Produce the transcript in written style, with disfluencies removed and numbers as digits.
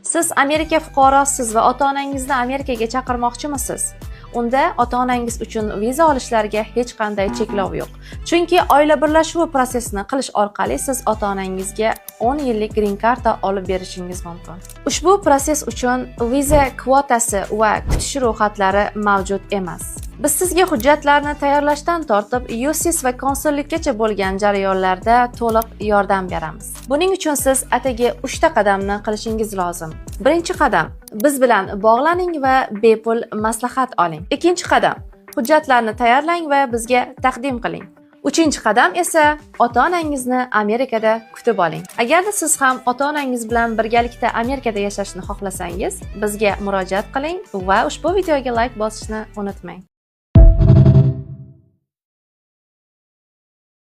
Siz Amerika fuqarosiz va ota-onangizni Amerikaga chaqirmoqchimisiz? Unda ota-onangiz uchun viza olishlarga hech qanday cheklov yo'q. Chunki oila birlashuvi prosesini qilish orqali siz ota-onangizga 10 yillik green karta olib berishingiz mumkin. Ushbu proses uchun viza kvotasi va kutish ro'yxatlari mavjud emas. Biz sizga hujjatlarni tayyorlashdan tortib USIS va konsullikgacha bo'lgan jarayonlarda to'liq yordam beramiz. Buning uchun siz atigi 3 ta qadamni qilishingiz lozim. Birinchi qadam: biz bilan bog'laning va bepul maslahat oling. Ikkinchi qadam: hujjatlarni tayyorlang va bizga taqdim qiling. Uchinchi qadam esa ota-onangizni Amerikada kutib oling. Agarda siz ham ota-onangiz bilan birgalikda Amerikada yashashni xohlasangiz, bizga murojaat qiling va ushbu videoga like bosishni unutmang.